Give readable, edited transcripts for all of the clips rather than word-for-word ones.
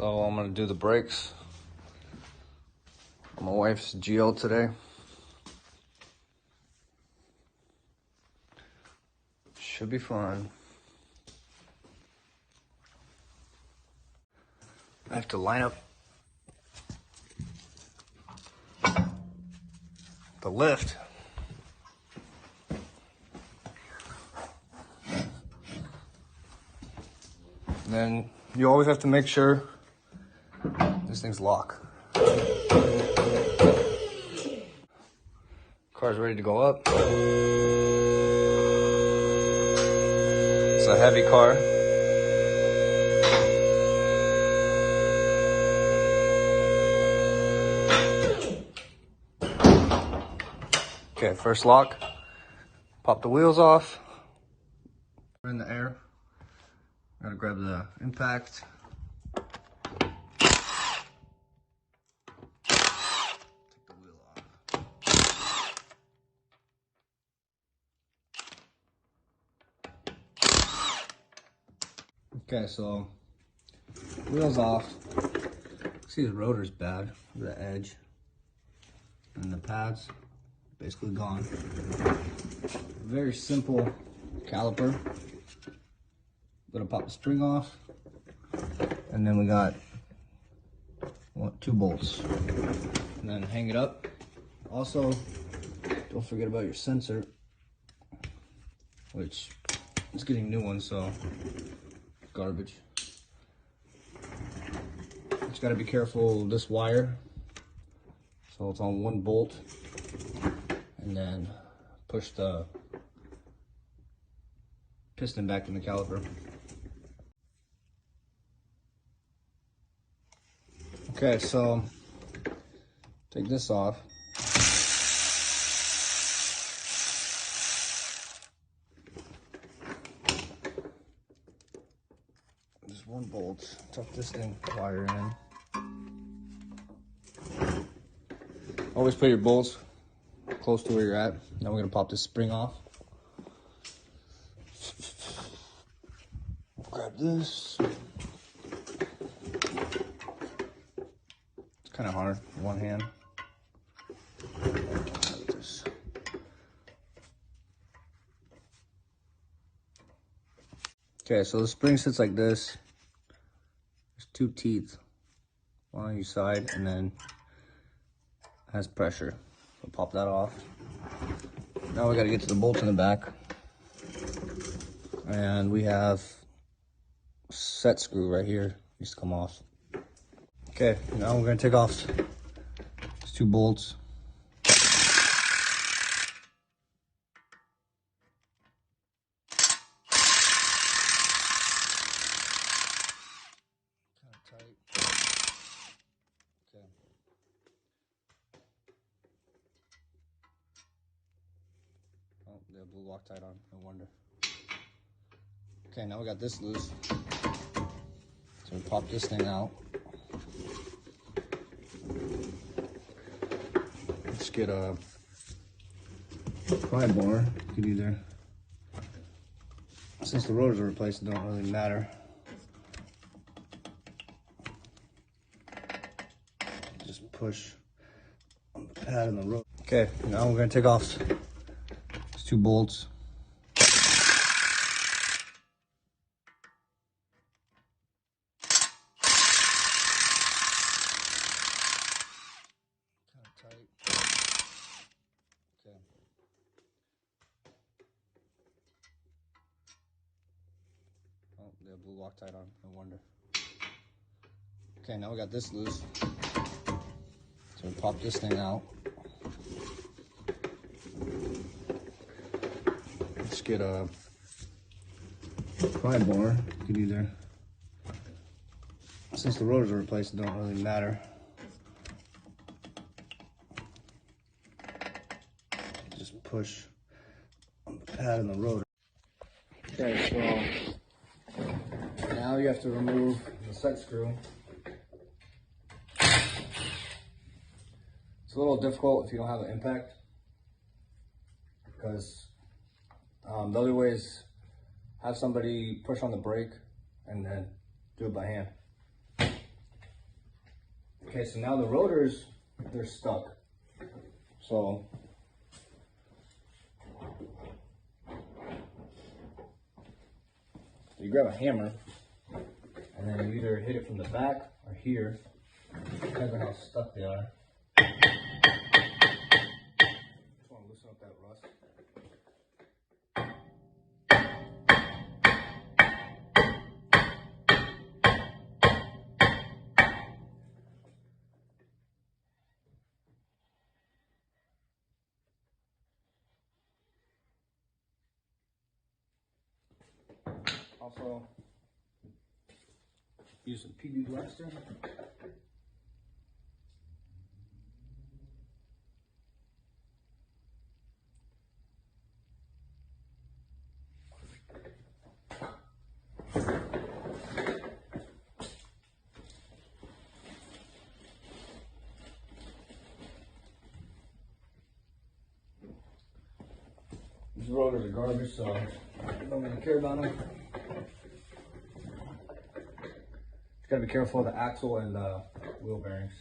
So I'm gonna do the brakes on my wife's GL today. Should be fun. I have to line up the lift. And then you always have to make sure this thing's locked. Car's ready to go up. It's a heavy car. Okay, first lock. Pop the wheels off. We're in the air. Gotta grab the impact. Take the wheel off. Okay, so wheels off. See, the rotor's bad. The edge and the pads basically gone. Very simple caliper. Gonna pop the spring off, and then we got two bolts, and then hang it up. Also, don't forget about your sensor, which is getting new ones, so garbage. Just gotta be careful of this wire. So it's on one bolt, and then push the piston back in the caliper. Okay, so take this off. Just one bolt, tuck this thing, wire in. Always put your bolts close to where you're at. Now we're gonna pop this spring off. Grab this. It's kind of hard, one hand. Okay, so the spring sits like this. There's two teeth, one on each side, and then it has pressure. So pop that off. Now we gotta get to the bolts in the back. And we have a set screw right here, needs to come off. Okay, now we're gonna take off these two bolts. Kind of tight. Okay. Oh, the blue Loctite on, no wonder. Okay, now we got this loose. So we pop this thing out. Let's get a pry bar. You could either, since the rotors are replaced, it don't really matter. Just push on the pad and the rotor. Okay, now we're gonna take off these two bolts. Kind of tight. Okay. Oh, the blue Loctite on, no wonder. Okay, now we got this loose. So we pop this thing out. Let's get a pry bar. You could either, since the rotors are replaced, it don't really matter. Just push on the pad and the rotor. Okay, so now you have to remove the set screw. It's a little difficult if you don't have an impact, because the other way is have somebody push on the brake and then do it by hand. Okay, so now the rotors, they're stuck. So you grab a hammer and then you either hit it from the back or here, depends on how stuck they are. Just want to loosen up that rust. Also, use some PB Blaster. These rotors are garbage, so I don't really care about them. Just gotta be careful of the axle and the wheel bearings.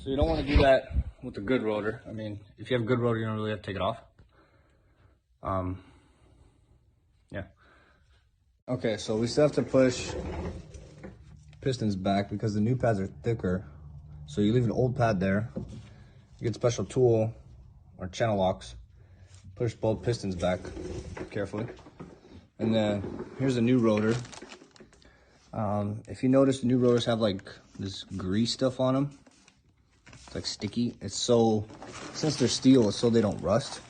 So you don't want to do that with a good rotor. I mean, if you have a good rotor, you don't really have to take it off. Yeah. Okay, so we still have to push pistons back because the new pads are thicker. So you leave an old pad there, you get a special tool or channel locks, push both pistons back carefully. And then here's a new rotor. If you notice, the new rotors have like this grease stuff on them. It's like sticky. It's so, since they're steel, it's so they don't rust.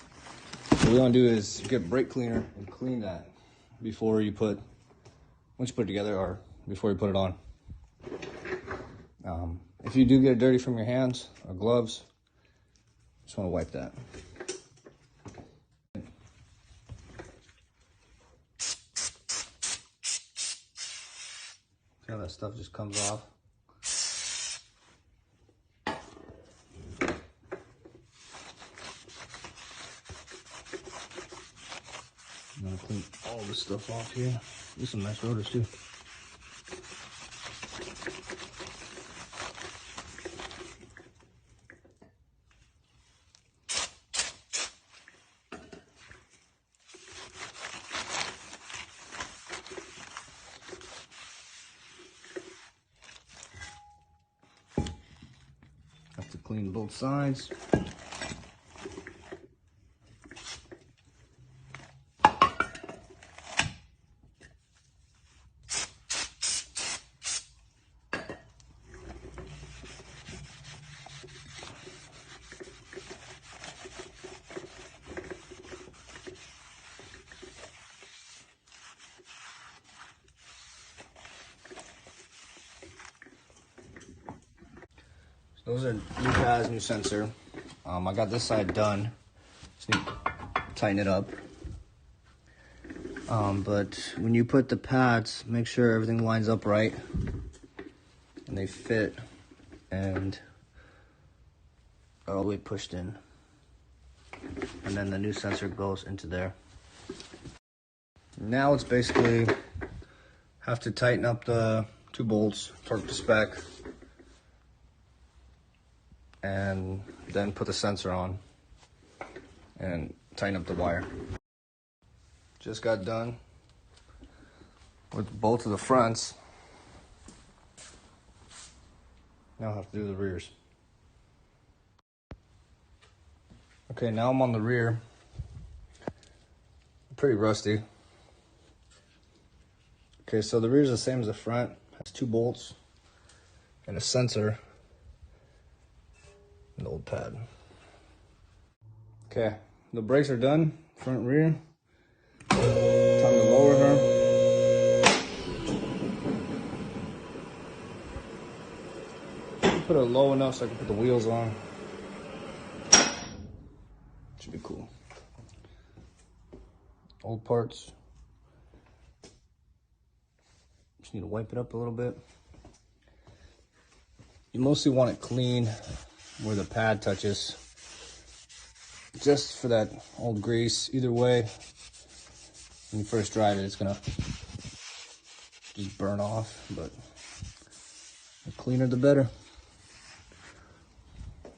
So what you want to do is get a brake cleaner and clean that before you put, once you put it together or before you put it on. If you do get it dirty from your hands or gloves, just want to wipe that. See how that stuff just comes off? I'm gonna clean all this stuff off here. These are some nice rotors too. Have to clean both sides. Those are new pads, new sensor. I got this side done. Just need to tighten it up. But when you put the pads, make sure everything lines up right and they fit and are all the way pushed in. And then the new sensor goes into there. Now it's basically have to tighten up the two bolts, torque to spec, and then put the sensor on and tighten up the wire. Just got done with both of the fronts. Now I have to do the rears. Okay, now I'm on the rear. Pretty rusty. Okay, so the rear is the same as the front. Has two bolts and a sensor. An old pad. Okay, the brakes are done, front and rear. Time to lower her. Put it low enough so I can put the wheels on. Should be cool. Old parts. Just need to wipe it up a little bit. You mostly want it clean where the pad touches, just for that old grease. Either way, when you first drive it, it's gonna just burn off, but the cleaner the better. The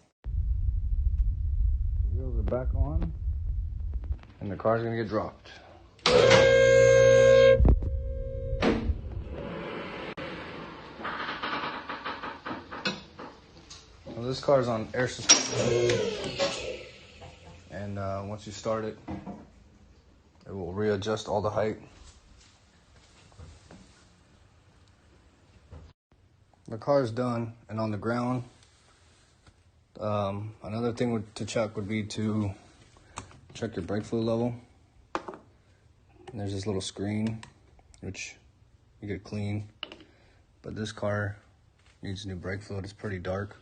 wheels are back on, and the car's gonna get dropped. Well, this car's on air suspension, and once you start it, it will readjust all the height. The car's done and on the ground. Another thing to check would be to check your brake fluid level. And there's this little screen, which you get clean, but this car needs new brake fluid. It's pretty dark,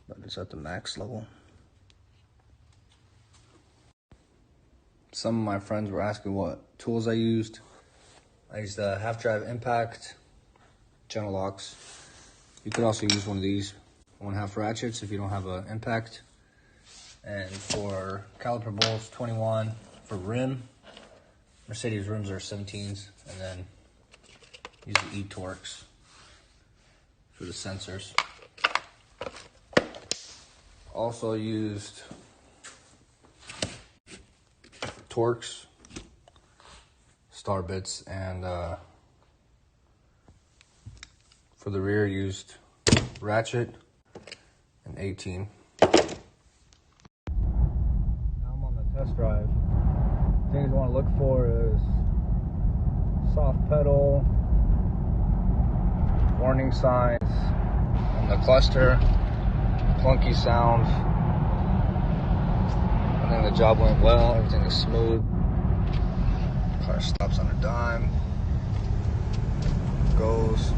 but it's at the max level. Some of my friends were asking what tools I used. I used the half drive impact channel locks. You could also use one of these 1/2 ratchets if you don't have an impact. And for caliper bolts, 21. For rim, Mercedes rims are 17s, and then use the E-Torx for the sensors. Also used Torx, star bits, and for the rear used ratchet and 18. Now I'm on the test drive. Things you want to look for is soft pedal, warning signs on the cluster, clunky sounds. I think the job went well, everything is smooth. Car stops on a dime, goes.